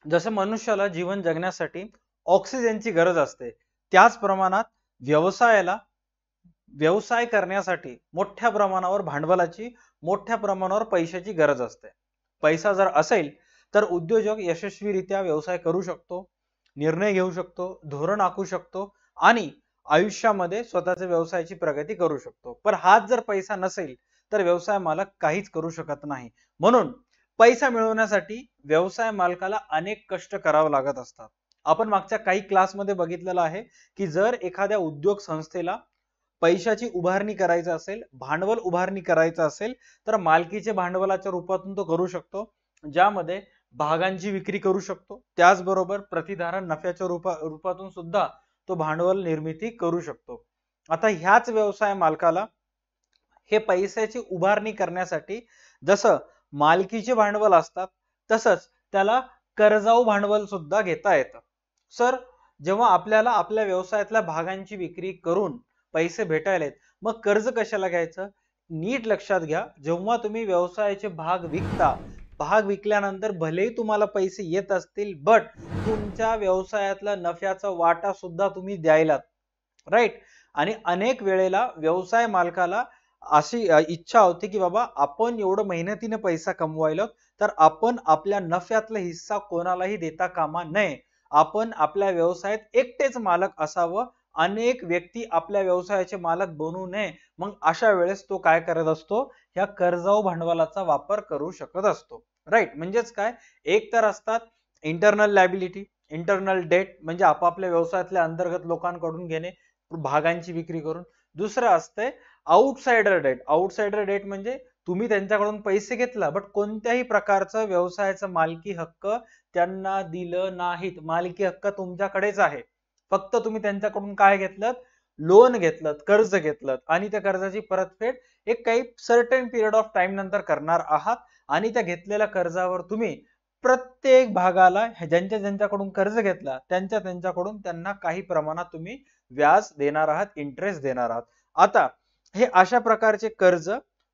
जसं मनुष्याला जीवन जगण्यासाठी ऑक्सिजनची गरज असते, त्याच प्रमाणात व्यवसायाला व्यवसाय करण्यासाठी मोठ्या प्रमाणावर भांडवलाची, मोठ्या प्रमाणावर पैशाची गरज असते. पैसा जर असेल तर उद्योजक यशस्वीरित्या व्यवसाय करू शकतो, निर्णय घेऊ शकतो, धोरण आखू शकतो आणि आयुष्यामध्ये स्वतःच्या व्यवसायाची प्रगती करू शकतो. पण हाच जर पैसा नसेल तर व्यवसाय मालक काहीच करू शकत नाही. म्हणून पैसा मिळवण्यासाठी व्यवसाय मालकाला अनेक कष्ट करावे लागत असतात. आपण मागच्या काही क्लासमध्ये बघितलेलं आहे की जर एखाद्या उद्योग संस्थेला पैशाची उभारणी करायचं असेल, भांडवल उभारणी करायचं असेल तर मालकीचे भांडवलाच्या रूपातून तो करू शकतो, ज्यामध्ये भागांची विक्री करू शकतो, त्याचबरोबर प्रतिधारण नफ्याच्या रूपातून सुद्धा तो भांडवल निर्मिती करू शकतो. आता ह्याच व्यवसाय मालकाला हे पैशाची उभारणी करण्यासाठी जसं मालकीचे भांडवल असतात तसंच त्याला कर्जाऊ भांडवल सुद्धा घेता येतं. सर, जेव्हा आपल्याला आपल्या व्यवसायातल्या भागांची विक्री करून पैसे भेटायला आहेत, मग कर्ज कशाला घ्यायचं? नीट लक्षात घ्या, जेव्हा तुम्ही व्यवसायाचे भाग विकता, भाग विकल्यानंतर भलेही तुम्हाला पैसे येत असतील, बट तुमच्या व्यवसायातला नफ्याचा वाटा सुद्धा तुम्ही द्यायला, राईट. आणि अनेक वेळेला व्यवसाय मालकाला अशी इच्छा होती की बाबा आपण एवढं मेहनतीने पैसा कमवायला, तर आपण आपल्या नफ्यातला हिस्सा कोणालाही देता कामा नये. आपण आपल्या व्यवसायात एकटेच मालक असावं, अनेक व्यक्ती आपल्या व्यवसायाचे मालक बनू नये. मग अशा वेळेस तो काय करत असतो? ह्या कर्जाऊ भांडवलाचा वापर करू शकत असतो, राईट. म्हणजेच काय, एक तर असतात इंटरनल लायबिलिटी, इंटरनल डेट म्हणजे आपापल्या व्यवसायातल्या अंतर्गत लोकांकडून घेणे भागांची विक्री करून. दुसरं असतंय आउटसाइडर डेट. आउटसाइडर डेट म्हणजे तुम्ही त्यांच्याकडून पैसे घेतला बट कोणत्याही प्रकारचं व्यवसायाचा मालकी हक्क त्यांना दिलं नाहीत. मालकी हक्क तुमच्याकडेच आहे, फक्त तुम्ही त्यांच्याकडून काय घेतलं? लोन घेतलं, कर्ज घेतलं आणि त्या कर्जाची परतफेड एक काही सर्टन पिरियड ऑफ टाइम नंतर करणार आहात. आणि त्या घेतलेल्या कर्जावर तुम्ही प्रत्येक भागाला ज्यांच्या ज्यांच्याकडून कर्ज घेतला त्यांच्याकडून त्यांना काही प्रमाणात तुम्ही व्याज देणार आहात, इंटरेस्ट देणार आहात. आता हे अशा प्रकारचे कर्ज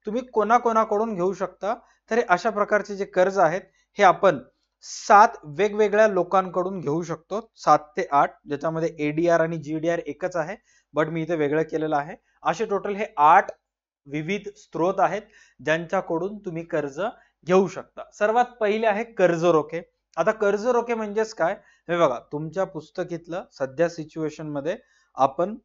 तुम्ही कोणाकोणाकडून घेऊ शकता? तर हे अशा प्रकारचे जे कर्ज आहेत हे आपण 7 वेगवेगळ्या लोकांकडून घेऊ शकतो, 7 ते 8, ज्याच्यामध्ये एडीआर आणि जीडीआर एकच आहे, बट मी इथे वेगळं केलेलं आहे. असे टोटल हे 8 विविध स्त्रोत आहेत ज्यांच्याकडून तुम्ही कर्ज घेऊ शकता. सर्वात पहिले आहे कर्ज रोखे. आता कर्ज रोखे म्हणजेच काय? हे बघा, तुमच्या पुस्तकीतलं सध्या सिच्युएशन मध्ये आपण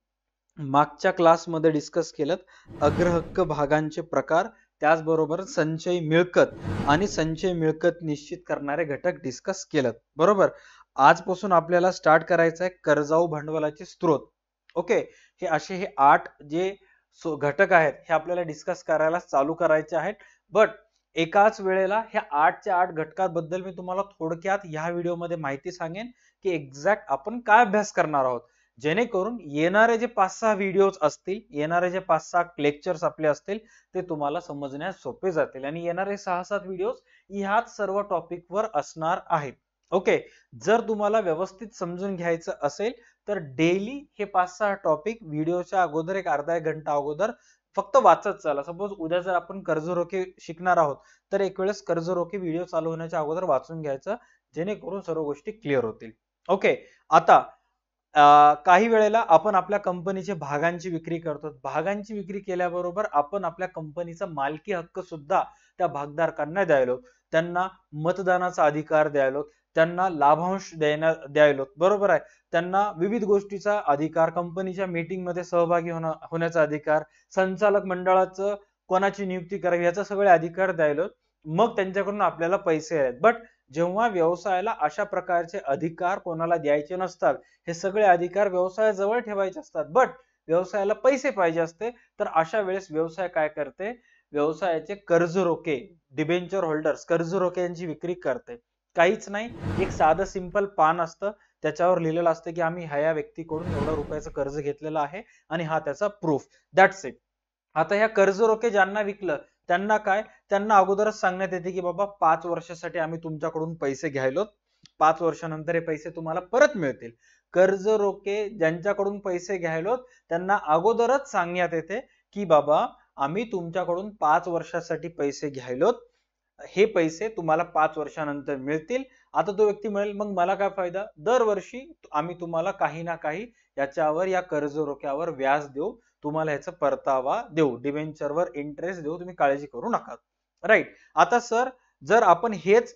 मागच्या क्लासमध्ये डिस्कस केलं अग्रहक्क भागांचे प्रकार, त्याचबरोबर संचय मिळकत आणि संचय मिळकत निश्चित करणारे घटक डिस्कस केलं, बरोबर. आजपासून आपल्याला स्टार्ट करायचं आहे कर्जाऊ भांडवलाचे स्त्रोत. ओके, हे असे हे 8 जे घटक आहेत हे आपल्याला डिस्कस करायला चालू करायचे आहेत. बट एकाच वेळेला ह्या 8च्या 8 घटकांबद्दल मी तुम्हाला थोडक्यात ह्या व्हिडिओमध्ये माहिती सांगेन की एक्झॅक्ट आपण काय अभ्यास करणार आहोत, जेणेकरून येणारे जे 5-6 व्हिडिओज असतील, येणारे जे 5-6 लेक्चर्स आपले असतील ते तुम्हाला समजण्यास सोपे जातील. आणि येणारे 6-7 व्हिडिओज ह्याच सर्व टॉपिकवर असणार आहेत. ओके, जर तुम्हाला व्यवस्थित समजून घ्यायचं असेल तर डेली हे 5-6 टॉपिक व्हिडिओच्या अगोदर एक अर्धा एक घंटा अगोदर फक्त वाचत चला. सपोज उद्या जर आपण कर्ज रोखे शिकणार आहोत तर एक वेळेस कर्ज रोखे व्हिडिओ चालू होण्याच्या अगोदर वाचून घ्यायचं, जेणेकरून सर्व गोष्टी क्लिअर होतील. ओके, आता काही वेळेला आपण आपल्या कंपनीचे भागांची विक्री करतो. भागांची विक्री केल्याबरोबर आपण आपल्या कंपनीचा मालकी हक्क सुद्धा त्या भागधारकांना द्यायलो, त्यांना मतदानाचा अधिकार द्यायलो, त्यांना लाभांश द्यायलो, बरोबर आहे. त्यांना विविध गोष्टीचा अधिकार, कंपनीच्या मीटिंग मध्ये सहभागी होण्याचा अधिकार, संचालक मंडळाचं कोणाची नियुक्ती करावी याचा सगळे अधिकार द्यायलो. मग त्यांच्याकडून आपल्याला पैसे आहेत. बट जेव्हा व्यवसायाला अशा प्रकारचे अधिकार कोणाला द्यायचे नसतात, हे सगळे अधिकार व्यवसायाजवळ ठेवायचे असतात, बट व्यवसायाला पैसे पाहिजे असते, तर अशा वेळेस व्यवसाय काय करते? व्यवसायाचे कर्ज रोखे, डिबेंचर होल्डर्स कर्ज रोख्यांची विक्री करते. काहीच नाही, एक साधं सिंपल पान असतं, त्याच्यावर लिहिलेलं असतं की आम्ही ह्या व्यक्तीकडून एवढा रुपयाचं कर्ज घेतलेलं आहे आणि हा त्याचा प्रूफ, दॅट्स इट. आता ह्या कर्ज रोखे ज्यांना विकलं त्यांना काय? त्यांना अगोदरच सांगण्यात येते की बाबा 5 वर्षासाठी आम्ही तुमच्याकडून पैसे घ्यायलो, 5 वर्षानंतर हे पैसे तुम्हाला परत मिळतील. कर्ज रोखे ज्यांच्याकडून पैसे घ्यायलो त्यांना अगोदरच सांगण्यात येते की बाबा आम्ही तुमच्याकडून 5 वर्षासाठी पैसे घ्यायलो, हे पैसे तुम्हाला 5 वर्षानंतर मिळतील. आता तो व्यक्ती म्हणेल मग मला काय फायदा, दरवर्षी आम्ही तुम्हाला काही ना काही याच्यावर या कर्ज रोख्यावर व्याज देऊ, तुम्हाला ह्याचा परतावा देऊ, डिबेंचरवर इंटरेस्ट देऊ, तुम्ही काळजी करू नका. राईट. आता सर जर आपण हेच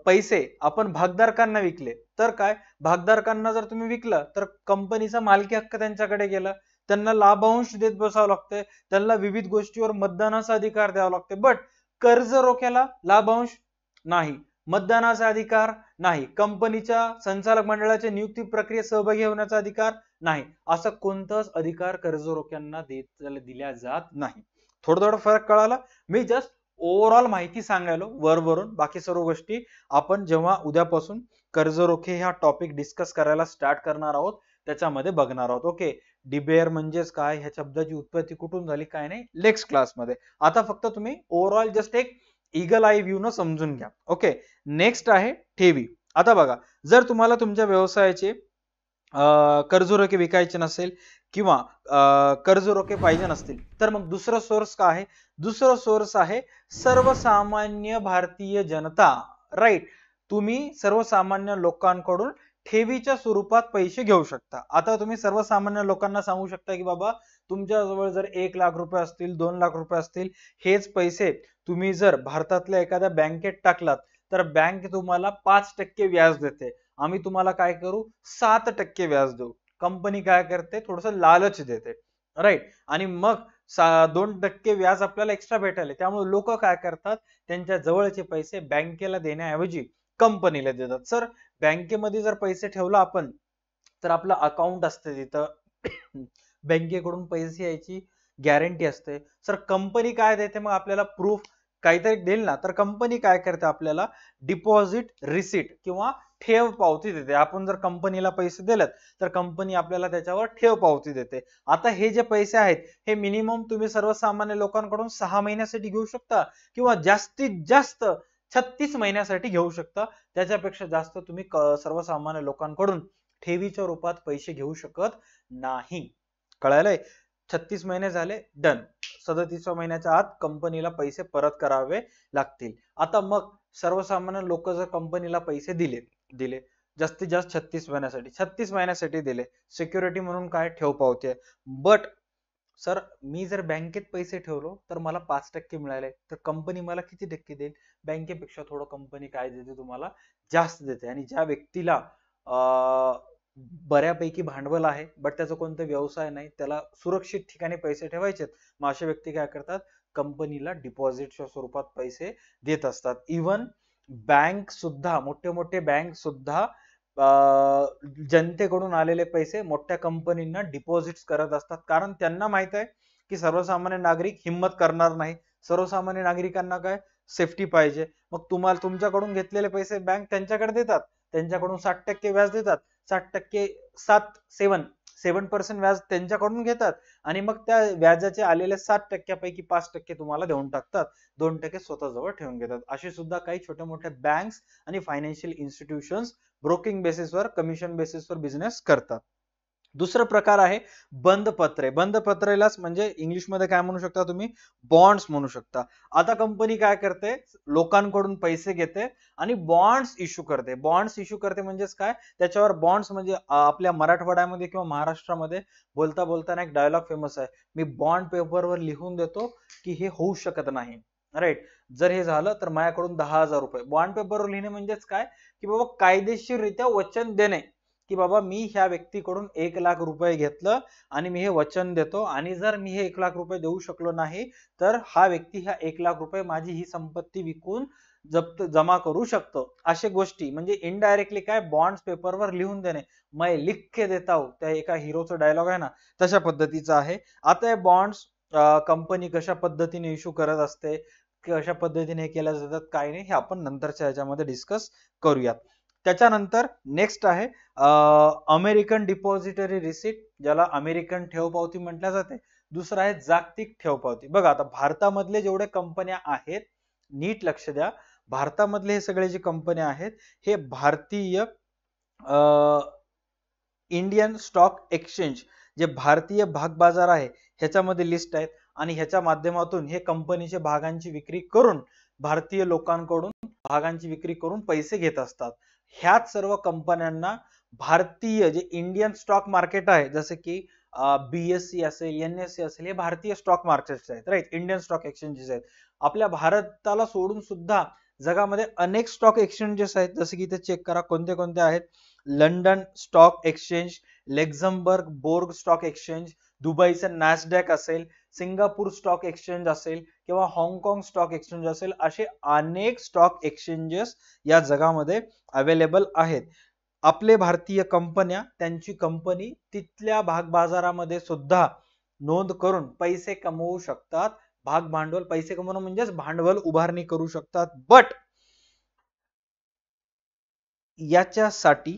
पैसे आपण भागधारकांना विकले तर काय, भागधारकांना जर तुम्ही विकलं तर कंपनीचा मालकी हक्क त्यांच्याकडे गेला, त्यांना लाभांश देत बसावं लागतंय, त्यांना विविध गोष्टीवर मतदानाचा अधिकार द्यावा लागतोय. बट कर्ज रोख्याला लाभांश नाही, मतदानाचा अधिकार नाही, कंपनीच्या संचालक मंडळाच्या नियुक्ती प्रक्रियेत सहभागी होण्याचा अधिकार नाही, असा कोणताच अधिकार कर्ज रोख्यांना दिल्या जात नाही. थोडं फरक कळाला. मी जस्ट ओव्हरऑल माहिती सांगायलो वरून, बाकी सर्व गोष्टी आपण जेव्हा उद्यापासून कर्ज रोखे हा टॉपिक डिस्कस करायला स्टार्ट करणार आहोत त्याच्यामध्ये बघणार आहोत. ओके. डिबेअर म्हणजेच काय, ह्या शब्दाची उत्पत्ती कुठून झाली काय नाही नेक्स्ट क्लासमध्ये. आता फक्त तुम्ही ओव्हरऑल जस्ट एक ईगल आय व्ह्यू न समजून घ्या. ओके. नेक्स्ट आहे ठेवी. आता बघा, जर तुम्हाला तुमच्या व्यवसायाचे कर्ज रोखे विकायचे नसेल किंवा कर्ज रोखे पाहिजे नसतील तर मग दुसरं सोर्स काय आहे, दुसरं सोर्स आहे सर्वसामान्य भारतीय जनता. राईट. तुम्ही सर्वसामान्य लोकांकडून ठेवीच्या स्वरूपात पैसे घेऊ शकता. आता तुम्ही सर्वसामान्य लोकांना सांगू शकता की बाबा तुमच्याजवळ जर 1 लाख रुपये असतील, 2 लाख रुपये असतील, हेच पैसे तुम्ही जर भारतातल्या एखाद्या बँकेत टाकलात तर बँक तुम्हाला 5% व्याज देते, आम्ही तुम्हाला काय करू 7% व्याज देऊ. कंपनी काय करते, थोडस लालच देते. राईट. आणि मग 2% व्याज आपल्याला एक्स्ट्रा भेटायला, त्यामुळे लोक काय करतात, त्यांच्या जवळचे पैसे बँकेला देण्याऐवजी कंपनीला देतात. सर बँकेमध्ये जर पैसे ठेवला आपण तर आपलं अकाउंट असते तिथं बँकेकडून पैसे यायची गॅरंटी असते. सर कंपनी काय देते मग आपल्याला, प्रूफ काहीतरी देईल ना, तर कंपनी काय करते आपल्याला डिपॉझिट रिसिट किंवा ठेव पावती देते. आपण जर कंपनीला पैसे दिलेत तर कंपनी आपल्याला त्याच्यावर ठेव पावती देते. आता हे जे पैसे आहेत हे मिनिमम तुम्ही सर्वसामान्य लोकांकडून 6 महिन्यासाठी घेऊ शकता किंवा जास्तीत जास्त 36 महिन्यासाठी घेऊ शकता. त्याच्यापेक्षा जास्त तुम्ही सर्वसामान्य लोकांकडून ठेवीच्या रूपात पैसे घेऊ शकत नाही. कळालंय? 36 महिने झाले, डन. 37व्या महिन्याच्या आत कंपनीला पैसे परत करावे लागतील. आता मग सर्वसामान्य लोक जर कंपनीला पैसे दिले जास्तीत जास्त 36 महिन्यासाठी दिले, सिक्युरिटी म्हणून काय, ठेव पावती आहे. बट सर मी जर बँकेत पैसे ठेवलो तर मला 5% मिळाले तर कंपनी मला किती टक्के देईल, बँकेपेक्षा थोडं कंपनी काय देते तुम्हाला, जास्त देते. आणि ज्या व्यक्तीला बऱ्यापैकी भांडवल आहे बट त्याचा कोणता व्यवसाय नाही, त्याला सुरक्षित ठिकाणी पैसे ठेवायचे, मग अशा व्यक्ती काय करतात, कंपनीला डिपॉझिटच्या स्वरूपात पैसे देत असतात. इवन बँक सुद्धा, मोठे बँक सुद्धा जनतेकडून आलेले पैसे मोठ्या कंपनींना डिपॉझिट करत असतात, कारण त्यांना माहित आहे की सर्वसामान्य नागरिक हिंमत करणार नाही. सर्वसामान्य नागरिकांना काय, सेफ्टी पाहिजे. मग तुम्हाला तुमच्याकडून घेतलेले पैसे बँक त्यांच्याकडे देतात, त्यांच्याकडून 7% व्याज देतात, 7% 7% व्याज त्यांच्याकडून घेतात आणि मग त्या व्याजाचे आलेले 7% पैकी 5% तुम्हाला देऊन टाकतात, 2% स्वतःजवळ ठेवून घेतात. असे सुद्धा काही छोट्या मोठ्या बँक्स आणि फायनान्शियल इन्स्टिट्यूशन्स ब्रोकिंग बेसिसवर, कमिशन बेसिसवर बिझनेस करतात. दुसरा प्रकार आहे बंधपत्रे. बंधपत्रेलाच म्हणजे इंग्लिश मध्ये काय म्हणू शकता तुम्ही, बॉन्ड्स म्हणू शकता. आता कंपनी काय करते, लोकांकडून पैसे घेते आणि बॉन्ड्स इश्यू करते. बॉन्ड्स इश्यू करते म्हणजेच काय, त्याच्यावर बॉन्ड्स म्हणजे आपल्या मराठवाड्यामध्ये किंवा महाराष्ट्रामध्ये बोलता बोलताना एक डायलॉग फेमस आहे, मी बॉन्ड पेपरवर लिहून देतो की हे होऊ शकत नाही. राईट. जर हे झालं तर माझ्याकडून 10,000 रुपये. बॉन्ड पेपरवर लिहिणे म्हणजेच काय, की बाबा कायदेशीररित्या वचन देणे की बाबा मी ह्या व्यक्तीकडून 1 लाख रुपये घेतलं आणि मी हे वचन देतो आणि जर मी हे 1 लाख रुपये देऊ शकलो नाही तर हा व्यक्ती ह्या 1 लाख रुपये माझी ही संपत्ती विकून जमा करू शकतो. अशा गोष्टी म्हणजे इनडायरेक्टली काय, बॉन्ड्स पेपरवर लिहून देणे. मैं लिख के देता हूं, त्या एका हिरोचा डायलॉग आहे ना, तशा पद्धतीचा आहे. आता हे बॉन्ड्स कंपनी कशा पद्धतीने इश्यू करत असते, कशा पद्धतीने हे केल्या जातात काय नाही, हे आपण नंतरच्या ह्याच्यामध्ये डिस्कस करूयात. त्याच्यानंतर नेक्स्ट आहे अमेरिकन डिपॉझिटरी रिसिट, ज्याला अमेरिकन ठेव पावती म्हटल्या जाते. दुसरा आहे जागतिक ठेव पावती. बघा आता भारतामधले जेवढे कंपन्या आहेत, नीट लक्ष द्या, भारतामधले हे सगळे जे कंपन्या आहेत हे भारतीय इंडियन स्टॉक एक्सचेंज, जे भारतीय भाग बाजार आहे ह्याच्यामध्ये लिस्ट आहेत आणि ह्याच्या माध्यमातून हे कंपनीचे भागांची विक्री करून भारतीय लोकांकडून भागांची विक्री करून पैसे घेत असतात. ह्याच सर्व कंपन्यांना भारतीय जे इंडियन स्टॉक मार्केट आहे, जसे की BSE असेल, NSE असेल, हे भारतीय स्टॉक मार्केट्स आहेत, राईट, इंडियन स्टॉक एक्सचेंजेस आहेत. आपल्या भारताला सोडून सुद्धा जगामध्ये अनेक स्टॉक एक्सचेंजेस आहेत, जसे की इथे चेक करा कोणते कोणते आहेत. London stock exchange, Luxembourg stock exchange, दुबईचं नॅसडॅक असेल, सिंगापूर स्टॉक एक्सचेंज असेल किंवा हाँगकाँग स्टॉक एक्सचेंज असेल, असे अनेक स्टॉक एक्सचेंजेस या जगामध्ये अवेलेबल आहेत. आपले भारतीय कंपन्या त्यांची कंपनी तिथल्या भाग बाजारामध्ये सुद्धा नोंद करून पैसे कमवू शकतात. भाग भांडवल, पैसे कमवणं म्हणजेच भांडवल उभारणी करू शकतात. बट याच्यासाठी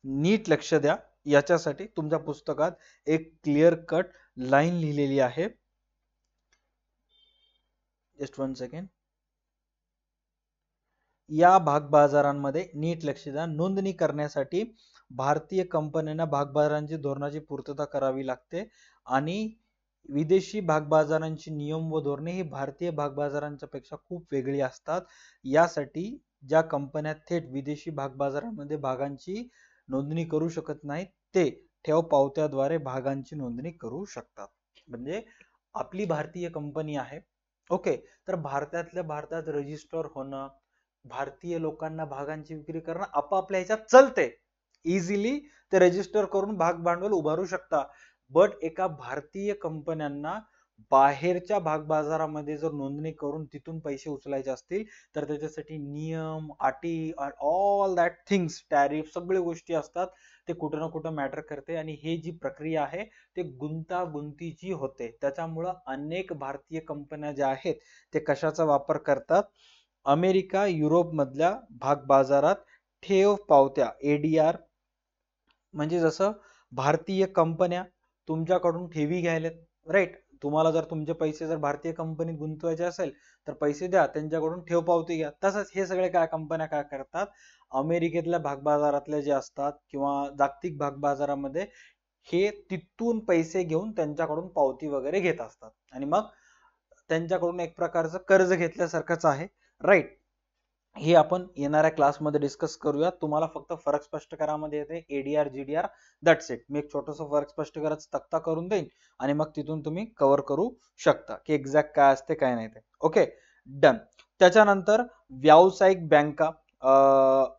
नीट लक्ष द्या, याच्यासाठी तुमच्या पुस्तकात एक क्लिअर कट लाईन लिहिलेली आहे. Just 1 second. या भाग बाजारांमध्ये नीट लक्ष द्या, नोंदणी करण्यासाठी भारतीय कंपन्यांना भागबाजारांची धोरणाची पूर्तता करावी लागते आणि विदेशी भागबाजारांची नियम व धोरणे ही भारतीय भागबाजारांच्या पेक्षा खूप वेगळी असतात. यासाठी ज्या कंपन्या थेट विदेशी भागबाजारांमध्ये भागांची नोंदणी करू शकत नाहीत, ते ठेव पावत्याद्वारे भागांची नोंदणी करू शकतात. म्हणजे आपली भारतीय कंपनी आहे, ओके, तर भारतातल्या भारतात रजिस्टर होणं, भारतीय लोकांना भागांची विक्री करणं आपापल्या ह्याच्यात चलते. इझिली ते रजिस्टर करून भाग भांडवल उभारू शकता. बट एका भारतीय कंपन्यांना बाहेरच्या भाग बाजारामध्ये जर नोंदणी करून तिथून पैसे उचलायचे असतील तर त्याच्यासाठी नियम, अटी, ऑल दॅट थिंग्स, टॅरिफ, सगळे गोष्टी असतात. ते कुठं ना कुठं मॅटर करते आणि हे जी प्रक्रिया आहे ते गुंतागुंतीची होते. त्याच्यामुळं अनेक भारतीय कंपन्या ज्या आहेत ते कशाचा वापर करतात, अमेरिका, युरोप मधल्या भाग बाजारात ठेव पावत्या, ADR, म्हणजे जसं भारतीय कंपन्या तुमच्याकडून ठेवी घ्यायलेत, राईट, तुम्हाला जर तुमचे पैसे जर भारतीय कंपनीत गुंतवायचे असेल तर पैसे द्या, त्यांच्याकडून ठेव पावती घ्या. तसंच हे सगळे काय कंपन्या काय करतात, अमेरिकेतल्या भागबाजारातले जे असतात किंवा जागतिक भागबाजारामध्ये हे तिथून पैसे घेऊन त्यांच्याकडून पावती वगैरे घेत असतात आणि मग त्यांच्याकडून एक प्रकारचं कर्ज घेतल्यासारखंच आहे, राईट. हे आपण येणाऱ्या क्लासमध्ये डिस्कस करूया. तुम्हाला फक्त फरक स्पष्ट करामध्ये येते ADR GDR, दॅट्स इट. मी एक छोटस फरक स्पष्ट करायचा तक्ता करून देईन आणि मग तिथून तुम्ही कव्हर करू शकता की एक्झॅक्ट काय असते काय नाही ते. Okay, done. त्याच्यानंतर व्यावसायिक बँका,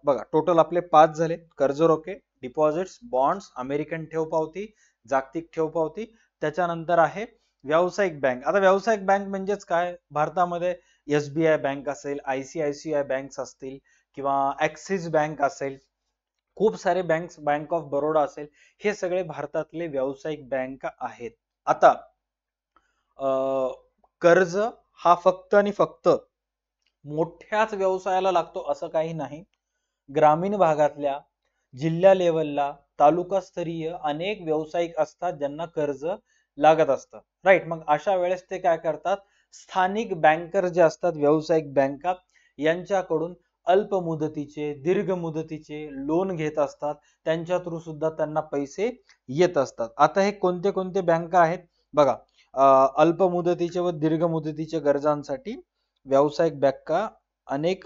बघा टोटल आपले 5 झाले, कर्ज रोखे, डिपॉझिट्स, बॉन्ड्स, अमेरिकन ठेव पावती, जागतिक ठेव पावती. त्याच्यानंतर आहे व्यावसायिक बँक. आता व्यावसायिक बँक म्हणजेच काय, भारतामध्ये SBI बँक असेल, ICICI बँक्स असतील किंवा ऍक्सिस बँक असेल, खूप सारे बँक्स, बँक ऑफ बरोडा असेल, हे सगळे भारतातले व्यावसायिक बँक आहेत. आता कर्ज हा फक्त आणि फक्त मोठ्याच व्यवसायाला लागतो असं काही नाही. ग्रामीण भागातल्या, जिल्हा लेवलला, तालुका स्तरीय अनेक व्यावसायिक असतात ज्यांना कर्ज लागत असतं, राईट. मग अशा वेळेस ते काय करतात, स्थानिक बँकर जे असतात, व्यावसायिक बँका, यांच्याकडून अल्प मुदतीचे, दीर्घ मुदतीचे लोन घेत असतात. त्यांच्या थ्रू सुद्धा त्यांना पैसे येत असतात. आता हे कोणते कोणते बँका आहेत बघा. अल्प मुदतीचे व दीर्घ मुदतीच्या गरजांसाठी व्यावसायिक बँका अनेक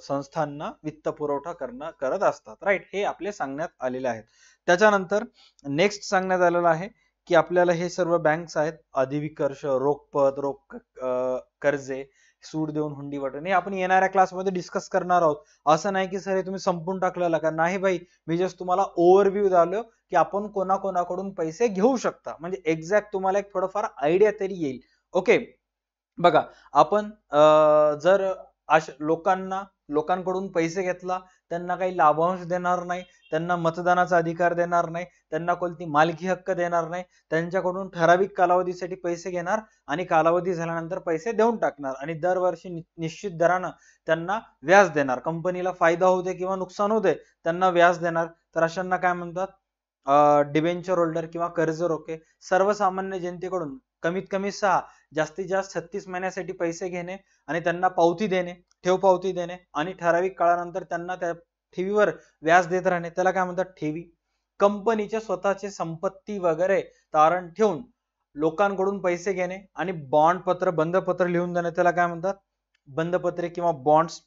संस्थांना वित्त पुरवठा करत असतात, राईट. हे आपले सांगण्यात आलेले आहेत. त्याच्यानंतर नेक्स्ट सांगण्यात आलेलं आहे की आपल्याला हे सर्व बँक्स आहेत, अधिविकर्ष, रोख रोख कर्जे, सूट देऊन हुंडी वाटून, हे आपण येणाऱ्या क्लासमध्ये डिस्कस करणार आहोत. असं नाही की सर हे तुम्ही संपून टाकलेलं का, नाही भाई, मी जस्ट तुम्हाला ओव्हरव्ह्यू झालो की आपण कोणाकोणाकडून पैसे घेऊ शकता, म्हणजे एक्झॅक्ट तुम्हाला एक थोडंफार आयडिया तरी येईल. ओके, बघा आपण जर लोकांकडून पैसे घेतला, त्यांना काही लाभांश देणार नाही, त्यांना मतदानाचा अधिकार देणार नाही, त्यांना कोणती मालकी हक्क देणार नाही, त्यांच्याकडून ठराविक कालावधीसाठी पैसे घेणार आणि कालावधी झाल्यानंतर पैसे देऊन टाकणार आणि दरवर्षी निश्चित दरानं त्यांना व्याज देणार. कंपनीला फायदा होते किंवा नुकसान होते, त्यांना व्याज देणार. तर अशांना काय म्हणतात, डिबेंचर होल्डर किंवा कर्ज रोखे. सर्वसामान्य जनतेकडून कमीत कमी 6, जास्तीत जास्त 36 महिन्यासाठी पैसे घेणे आणि त्यांना पावती देणे, ठेव पावती देणे आणि ठराविक काळानंतर त्यांना त्या ठेवीवर व्याज देत राहणे, त्याला काय म्हणतात, ठेवी. कंपनीच्या स्वतःची संपत्ती वगैरे तारण ठेवून लोकांकडून पैसे घेणे आणि बॉन्ड पत्र, बंधपत्र लिहून देणे, त्याला काय म्हणतात, बंधपत्रे किंवा बॉन्ड्स,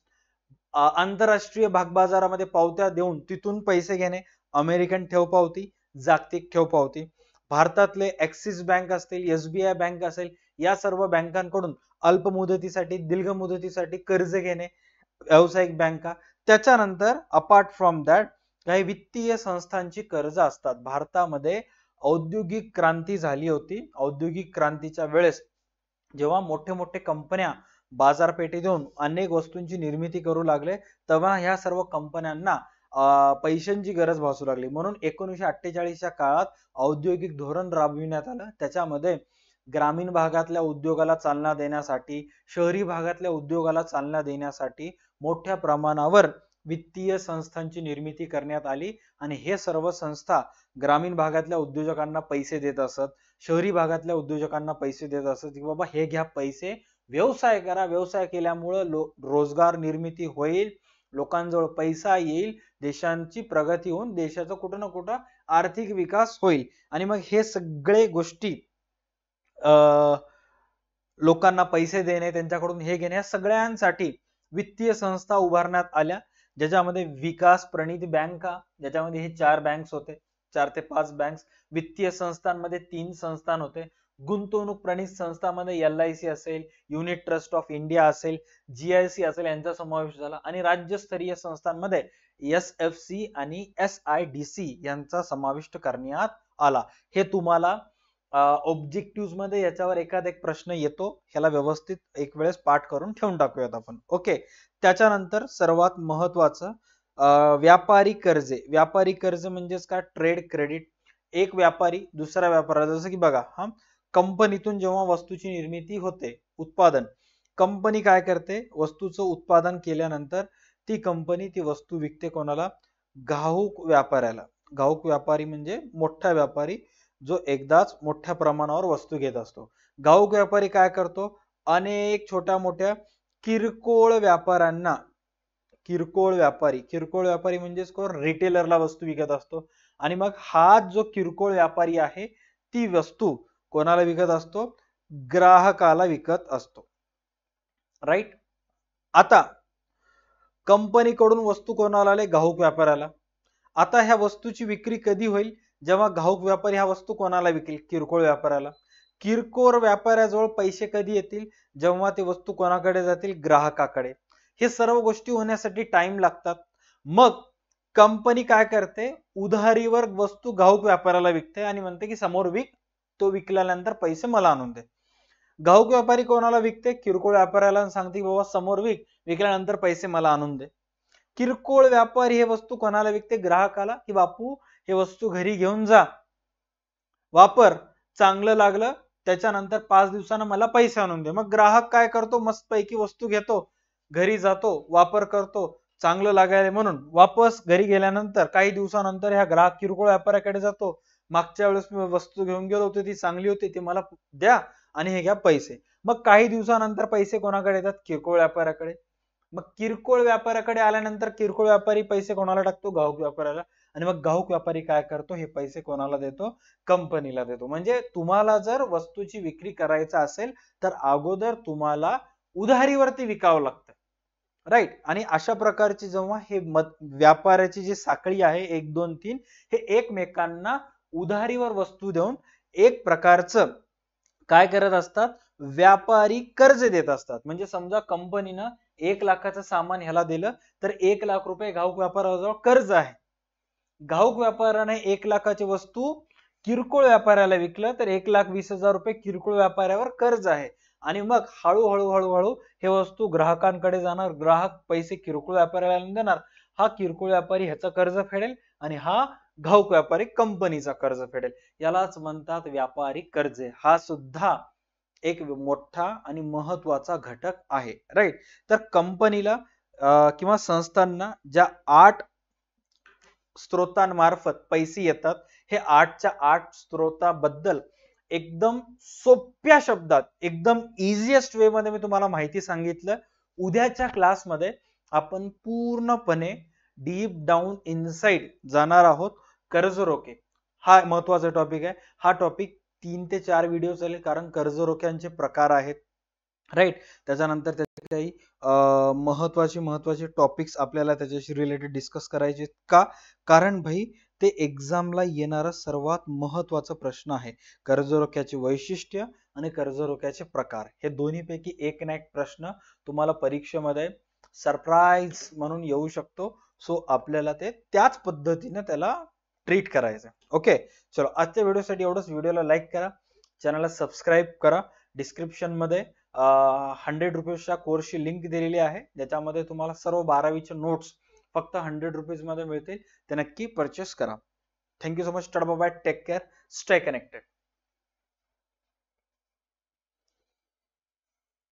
आंतरराष्ट्रीय भागबाजारामध्ये पावत्या देऊन तिथून पैसे घेणे, अमेरिकन ठेव पावती, जागतिक ठेव पावती. भारतातले ऍक्सिस बँक असतील, SBI बँक असेल, या सर्व बँकांकडून अल्प मुदतीसाठी दीर्घ मुदतीसाठी कर्ज घेणे, व्यावसायिक बँका. त्याच्यानंतर अपार्ट फ्रॉम दॅट काही वित्तीय संस्थांची कर्ज असतात. भारतामध्ये औद्योगिक क्रांती झाली होती. औद्योगिक क्रांतीच्या वेळेस जेव्हा मोठे मोठे कंपन्या बाजारपेठेत येऊन अनेक वस्तूंची निर्मिती करू लागले, तेव्हा ह्या सर्व कंपन्यांना पैशांची गरज भासू लागली. म्हणून 1948च्या काळात औद्योगिक धोरण राबविण्यात आलं. त्याच्यामध्ये ग्रामीण भागातल्या उद्योगाला चालना देण्यासाठी, शहरी भागातल्या उद्योगाला चालना देण्यासाठी मोठ्या प्रमाणावर वित्तीय संस्थांची निर्मिती करण्यात आली आणि हे सर्व संस्था ग्रामीण भागातल्या उद्योजकांना पैसे देत असत, शहरी भागातल्या उद्योजकांना पैसे देत असत की बाबा हे घ्या पैसे, व्यवसाय करा, व्यवसाय केल्यामुळे रोजगार निर्मिती होईल, लोकांजवळ पैसा येईल, देशांची प्रगती होऊन देशाचा कुठं ना कुठं आर्थिक विकास होईल. आणि मग हे सगळे गोष्टी लोकांना पैसे देणे, त्यांच्याकडून हे घेणे, या सगळ्यांसाठी वित्तीय संस्था उभारण्यात आल्या, ज्याच्यामध्ये विकास प्रणित बँका, ज्याच्यामध्ये हे 4 बँक्स होते, 4 ते 5 बँक्स. वित्तीय संस्थांमध्ये 3 संस्थान होते. गुंतवणूक प्रणित संस्थांमध्ये LIC असेल, युनिट ट्रस्ट ऑफ इंडिया असेल, GIC असेल, यांचा समावेश झाला. आणि राज्यस्तरीय संस्थांमध्ये SFC आणि SIDC यांचा समाविष्ट करण्यात आला. हे तुम्हाला ऑब्जेक्टिव्ह मध्ये याच्यावर एखादा एक प्रश्न येतो, ह्याला व्यवस्थित एक वेळेस पाठ करून ठेवून टाकूयात आपण. ओके. त्याच्यानंतर सर्वात महत्वाचं व्यापारी कर्जे. व्यापारी कर्ज म्हणजेच काय? Trade credit. एक व्यापारी दुसऱ्या व्यापाऱ्याला, जसं की बघा, हा कंपनीतून जेव्हा वस्तूची निर्मिती होते, उत्पादन, कंपनी काय करते, वस्तूचं उत्पादन केल्यानंतर ती कंपनी ती वस्तू विकते कोणाला? घाऊक व्यापाऱ्याला. घाऊक व्यापारी म्हणजे मोठा व्यापारी जो एकदाच मोठ्या प्रमाणावर वस्तू घेत असतो. घाऊक व्यापारी काय करतो? अनेक छोट्या मोठ्या किरकोळ व्यापाऱ्यांना, किरकोळ व्यापारी म्हणजेच कोण? रिटेलरला वस्तू विकत असतो. आणि मग हा जो किरकोळ व्यापारी आहे ती वस्तू कोणाला विकत असतो? ग्राहकाला विकत असतो. राईट. आता कंपनीकडून वस्तू कोणाला आले? घाऊक व्यापाऱ्याला. आता ह्या वस्तूची विक्री कधी होईल? जेव्हा घाऊक व्यापारी ह्या वस्तू कोणाला विकेल? किरकोळ व्यापाऱ्याला. किरकोळ व्यापाऱ्याजवळ पैसे कधी येतील? जेव्हा ते वस्तू कोणाकडे जातील? ग्राहकाकडे. हे सर्व गोष्टी होण्यासाठी टाइम लागतात. मग कंपनी काय करते? उधारीवर वस्तू घाऊक व्यापाऱ्याला विकते आणि म्हणते की समोर विक, तो विकल्यानंतर पैसे मला आणून दे. घाऊक व्यापारी कोणाला विकते? किरकोळ व्यापाऱ्याला, सांगते की बाबा समोर विक, विकल्यानंतर पैसे मला आणून दे. किरकोळ व्यापारी हे वस्तू कोणाला विकते? ग्राहकाला, की बापू हे वस्तू घरी घेऊन जा, वापर, चांगलं लागलं त्याच्यानंतर 5 दिवसांना मला पैसे आणून दे. मग ग्राहक काय करतो? मस्त पैकी वस्तू घेतो, घरी जातो, वापर करतो, चांगलं लागायला म्हणून वापस घरी गेल्यानंतर काही दिवसानंतर ह्या ग्राहक किरकोळ व्यापाऱ्याकडे जातो, मागच्या वेळेस मी वस्तू घेऊन गेलो होती, ती चांगली होती, ती मला द्या आणि हे घ्या पैसे. मग काही दिवसानंतर पैसे कोणाकडे येतात? किरकोळ व्यापाऱ्याकडे. मग किरकोळ व्यापाऱ्याकडे आल्यानंतर किरकोळ व्यापारी पैसे कोणाला टाकतो? घाऊक व्यापाऱ्याला. आणि मग घाऊक व्यापारी काय करतो? हे पैसे कोणाला देतो? कंपनीला देतो. म्हणजे तुम्हाला जर वस्तूची विक्री करायचा असेल तर अगोदर तुम्हाला उधारीवरती विकावं लागतं. राईट. आणि अशा प्रकारची जेव्हा हे व्यापाऱ्याची जी साखळी आहे 1 2 3, हे एकमेकांना उधारीवर वस्तू देऊन एक प्रकारचं काय करत असतात? व्यापारी कर्ज देत असतात. म्हणजे समजा कंपनीनं 1 लाखाचं सामान ह्याला दिलं तर 1 लाख रुपये घाऊक व्यापाऱ्याजवळ कर्ज आहे. घाऊक व्यापाऱ्याने 1 लाखाची वस्तू किरकोळ व्यापाऱ्याला विकलं तर 1,20,000 रुपये किरकोळ व्यापाऱ्यावर कर्ज आहे. आणि मग हळूहळू हे वस्तू ग्राहकांकडे जाणार, ग्राहक पैसे किरकोळ व्यापाऱ्याला देणार, हा किरकोळ व्यापारी ह्याचं कर्ज फेडेल आणि हा घाऊक व्यापारी कंपनीचा कर्ज फेडेल. यालाच म्हणतात व्यापारी कर्ज. हा सुद्धा एक मोठा आणि महत्वाचा घटक आहे. राईट. तर कंपनीला किंवा संस्थांना ज्या 8 स्त्रोतांमार्फत पैसे येतात, हे 8च्या 8 स्त्रोताबद्दल एकदम सोप्या शब्दात, एकदम इझिएस्ट वे मध्ये मी तुम्हाला माहिती सांगितलं. उद्याच्या क्लासमध्ये आपण पूर्णपणे डीप डाऊन इनसाइड जाणार आहोत. कर्ज रोखे हा महत्वाचा टॉपिक आहे. हा टॉपिक 3 ते 4 व्हिडिओ चालेल, कारण कर्ज रोख्यांचे प्रकार आहेत, राईट. त्याच्यानंतर त्याचे काही महत्वाचे टॉपिक्स आपल्याला त्याच्याशी रिलेटेड डिस्कस करायचे का? कारण भाई ते एक्झामला येणारा सर्वात महत्वाचा प्रश्न आहे. कर्जरोख्याचे वैशिष्ट्य आणि कर्जरोख्याचे प्रकार, हे दोन्हीपैकी एक ना एक प्रश्न तुम्हाला परीक्षेमध्ये सरप्राईज म्हणून येऊ शकतो. सो आपल्याला ते त्याच पद्धतीने त्याला ट्रीट करायचं. ओके, चलो आजच्या व्हिडिओसाठी एवढंच. व्हिडिओला लाईक करा, चॅनलला सबस्क्राईब करा. डिस्क्रिप्शन मध्ये 100 रुपीजच्या कोर्सची लिंक दिलेली आहे, ज्याच्यामध्ये तुम्हाला सर्व 12वीचे नोट्स फक्त 100 रुपीज मध्ये मिळतील. ते नक्की परचेस करा. Thank you so much. Bye, take care, stay connected.